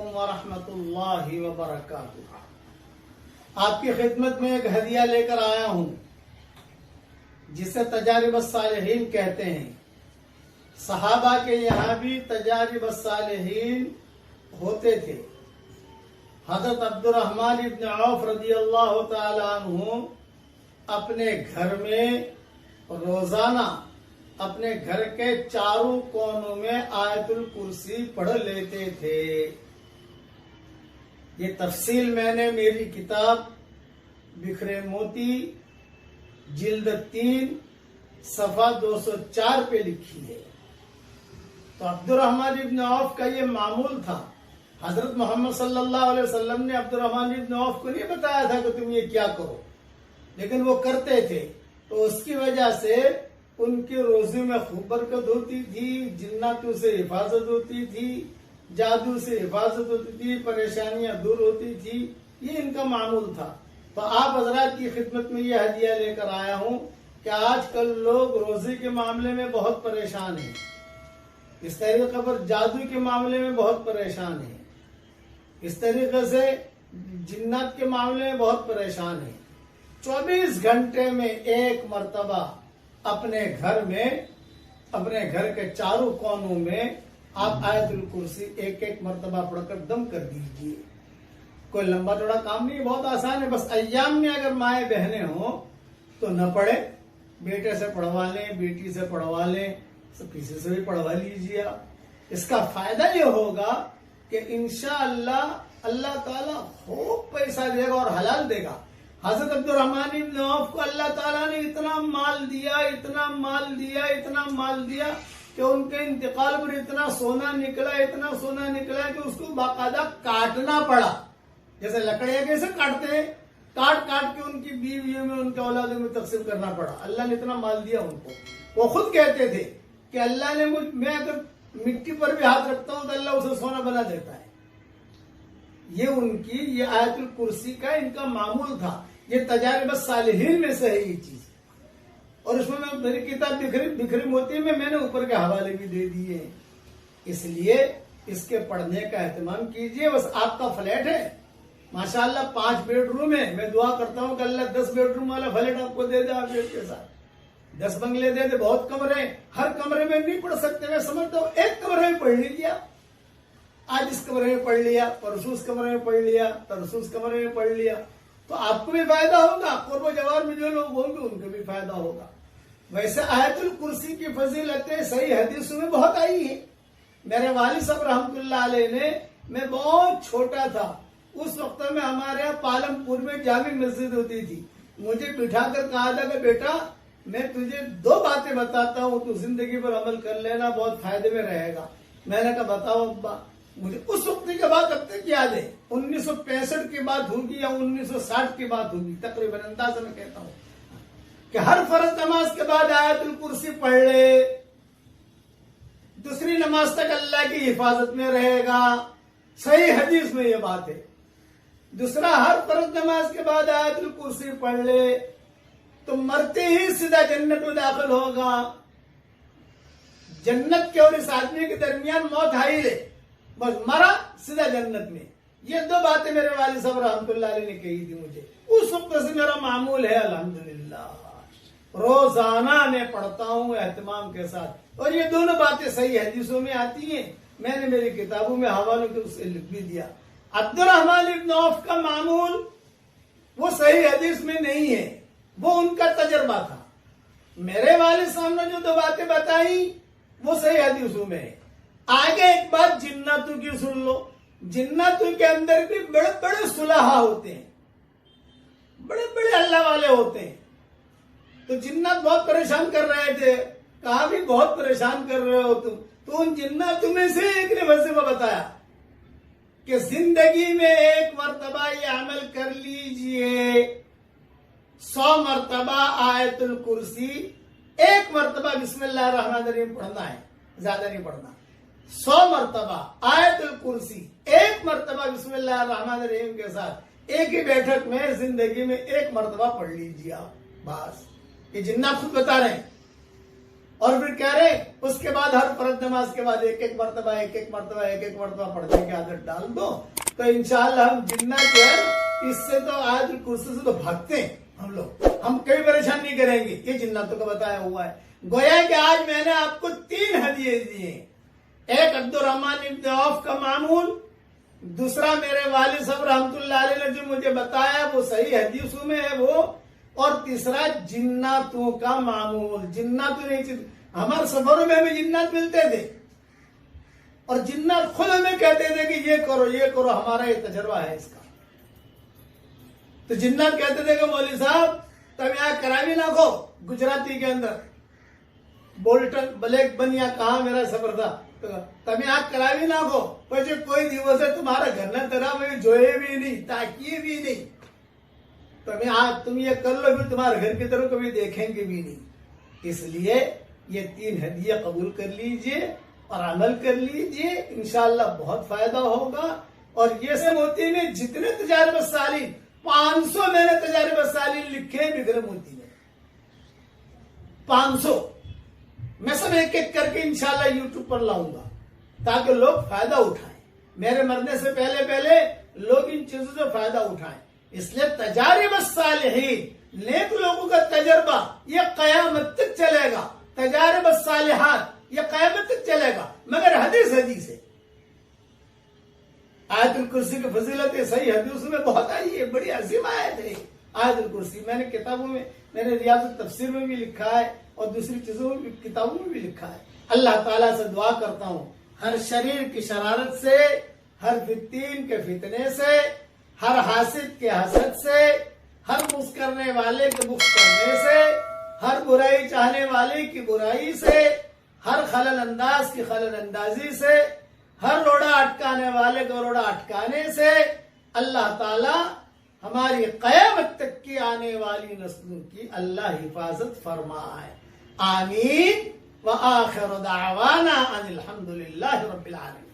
व रहमतुल्लाहि व बरकातुहू। आपकी खिदमत में एक हदिया लेकर आया हूं जिसे तजारिब सालिहीन कहते हैं। सहाबा के यहाँ भी तजारिब सालिहीन होते थे। हजरत अब्दुर्रहमान इब्न औफ रज़ियल्लाहु ताला अन्हु अपने घर में रोजाना अपने घर के चारों कोनों में आयतुल कुर्सी पढ़ लेते थे। ये तफसील मैंने मेरी किताब बिखरे मोती जिल्द 3 सफा 204 पे लिखी है। तो अब्दुर्रहमान इब्न औफ का ये मामूल था। हजरत मोहम्मद सल्लल्लाहु अलैहि वसल्लम ने अब्दुर्रहमान इब्न औफ को नहीं बताया था कि तुम ये क्या करो, लेकिन वो करते थे। तो उसकी वजह से उनके रोजी में खूब बरकत होती थी, जिन्नातों से हिफाजत होती थी, जादू से हिफाजत होती थी, परेशानियां दूर होती थी। ये इनका मामूल था। तो आप हजरात की खिदमत में ये हदिया लेकर आया हूं कि आजकल लोग रोजी के मामले में बहुत परेशान हैं, इस तरीके पर जादू के मामले में बहुत परेशान हैं, इस तरीके से जिन्नात के मामले में बहुत परेशान हैं। 24 घंटे में एक मर्तबा अपने घर में, अपने घर के चारों कोनों में आप आयतुल कुर्सी एक एक मर्तबा पढ़कर दम कर दीजिए। कोई लंबा चौड़ा काम नहीं, बहुत आसान है। बस अय्याम में अगर माए बहने हो तो न पढ़े, बेटे से पढ़वा लें, बेटी से पढ़वा लें, किसी से भी पढ़वा लीजिए। इसका फायदा ये होगा कि इंशाअल्लाह अल्लाह ताला खूब पैसा देगा और हलाल देगा। हजरत अब्दुर्रहमान इब्न औफ को अल्लाह ताला ने इतना माल दिया, इतना माल दिया, इतना माल दिया कि उनके इंतकाल पर इतना सोना निकला, इतना सोना निकला कि उसको बाकायदा काटना पड़ा। जैसे लकड़ियां कैसे काटते हैं, काट काट के उनकी बीवियों में, उनके औलादों में तकसीम करना पड़ा। अल्लाह ने इतना माल दिया उनको। वो खुद कहते थे कि अल्लाह ने मैं अगर मिट्टी पर भी हाथ रखता हूं तो अल्लाह उसे सोना बना देता है। ये उनकी ये आयतुल कुर्सी का इनका मामूल था। ये तजारिब सालिहीन में से है ये चीज। और उसमें मैं मेरी किताब बिखरी मोती में मैंने ऊपर के हवाले भी दे दिए। इसलिए इसके पढ़ने का एहतमाम कीजिए। बस आपका फ्लैट है माशाअल्लाह 5 बेडरूम है, मैं दुआ करता हूं कि अल्लाह 10 बेडरूम वाला फ्लैट आपको दे दे, आप के साथ 10 बंगले दे दे। बहुत कमरे, हर कमरे में नहीं पढ़ सकते, मैं समझता हूँ एक कमरे में पढ़ लीजिए। आज इस कमरे में पढ़ लिया, परसों इस कमरे में पढ़ लिया, तरसों इस कमरे में पढ़ लिया, तो आपको भी फायदा होगा, पूर्व जवाब में जो लोग होंगे उनको भी फायदा होगा। वैसे आयतुल कुर्सी की फजीलतें सही हदीसों में बहुत आई है। मेरे वालिद साहब रहमतुल्लाह अलैह ने, मैं बहुत छोटा था उस वक्त में, हमारे यहाँ पालमपुर में जामी मस्जिद होती थी। मुझे बिठाकर कहा था कि बेटा मैं तुझे 2 बातें बताता हूँ, तू जिंदगी पर अमल कर लेना, बहुत फायदे में रहेगा। मैंने कहा बताओ अब्बा। मुझे उस वक्त के बाद अब तक याद है, 1965 की बात होगी या 1960 की बात होगी, तकरीबन अंदाजा में कहता हूं कि हर फर्ज नमाज के बाद आयतुल कुर्सी पढ़ ले, दूसरी नमाज तक अल्लाह की हिफाजत में रहेगा। सही हदीस में यह बात है। दूसरा, हर फर्ज नमाज के बाद आयतुल कुर्सी पढ़ ले तो मरते ही सीधा जन्नत में दाखिल होगा। जन्नत के और इस आदमी के दरमियान मौत आई है, बस मरा सीधा जन्नत में। ये 2 बातें मेरे वालिद साहब रहमतुल्लाह अलैह ने कही थी मुझे। उस वक्त से मेरा मामूल है अल्हम्दुलिल्लाह, रोजाना मैं पढ़ता हूँ एहतमाम के साथ। और ये दोनों बातें सही हदीसों में आती हैं, मैंने मेरी किताबों में हवालों के उससे लिख भी दिया। अब्दुर्रहमान इब्न औफ का मामूल वो सही हदीस में नहीं है, वो उनका तजर्बा था। मेरे वालिद साहब ने जो 2 बातें बताई वो सही हदीसों में है। आगे एक बात जिन्नातों की सुन लो। जिन्नातों के अंदर भी बड़े बड़े सुलहा होते हैं, बड़े बड़े अल्लाह वाले होते हैं। तो जिन्नात बहुत परेशान कर रहे थे, कहा भी बहुत परेशान कर रहे हो तुम। तो उन जिन्नातों में से एक ने वजीफा बताया कि जिंदगी में एक मर्तबा ये अमल कर लीजिए, 100 मर्तबा आयतुल कुर्सी, 1 मर्तबा बिस्मिल्लाह रहमान रहीम पढ़ना है, ज्यादा नहीं पढ़ना। 100 मर्तबा आयतुल कुर्सी, 1 मर्तबा बिस्मिल्लाह रहमान रहीम के साथ एक ही बैठक में जिंदगी में 1 मर्तबा पढ़ लीजिए आप। बस ये जिन्ना खुद बता रहे हैं। और फिर कह रहे उसके बाद हर फर्ज नमाज के बाद एक एक मरतबा पढ़ने की आदत डाल दो, तो इंशाअल्लाह हम जिन्नात जो है इससे तो आयतुल कुर्सी से तो भागते हैं हम लोग, हम कभी परेशान नहीं करेंगे। ये जिन्नातों का बताया हुआ है। गोया कि आज मैंने आपको 3 हदिये दिए, एक अब्दुर्रहमान इब्न औफ का मामूल, दूसरा मेरे वालिद साहब रहमतुल्लाह अलैह ने जो मुझे बताया वो सही हदीसों में है वो, और तीसरा जिन्नातों का मामूल। जिन्नातों नहीं, हमारे सफरों में हमें जिन्नात मिलते थे और जिन्नात खुद हमें कहते थे कि ये करो, हमारा ये तजर्बा है इसका। तो जिन्नात कहते थे कि मौलवी साहब तब यहाँ करावी नाखो, गुजराती के अंदर बोल्टन ब्लैक बनिया कहा मेरा सफर था, तब यहाँ करावी नाखो, પછી કોઈ દિવસે तुम्हारा घर न तरह में जोए भी नहीं, ताकिए भी नहीं, तुम ये कर लो, फिर तुम्हारे घर की तरफ कभी देखेंगे भी नहीं। इसलिए ये 3 हदिया कबूल कर लीजिए और अमल कर लीजिए, इंशाअल्लाह बहुत फायदा होगा। और ये से मोती में जितने तजारबत सालीन 500 मैंने तजारबत सालीन लिखे हैं बिखरे मोती में, 500 मैं सब एक एक करके इंशाअल्लाह यूट्यूब पर लाऊंगा ताकि लोग फायदा उठाएं। मेरे मरने से पहले लोग इन चीजों से फायदा उठाएं। इसलिए तजारिब सालिहीन, नेक लोगों का तजर्बा ये कयामत तक चलेगा, तजारिब सालिहात ये कयामत तक चलेगा, मगर हदीस है। आयतुल कुर्सी की फजीलत सही हदीसों में बहुत आई है, बड़ी अजीम आयत है आयतुल कुर्सी। मैंने किताबों में, मैंने रियाज़ुत तफसीर में भी लिखा है और दूसरी चीजों में भी, किताबों में भी लिखा है। अल्लाह ताला से दुआ करता हूँ हर शरीर की शरारत से, हर फितीन के फितने से, हर हासिद के हसद से, हर मुक्स करने वाले के मुक्स करने से, हर बुराई चाहने वाले की बुराई से, हर खलल अंदाज की खलल अंदाजी से, हर रोड़ा अटकाने वाले को रोड़ा अटकाने से अल्लाह ताला हमारी क़यामत तक की आने वाली नस्लों की अल्लाह हिफाजत फरमाए। आमीन व आखिर दावाना अनिल हम्दुलिल्लाहि रब्बिल आलमीन।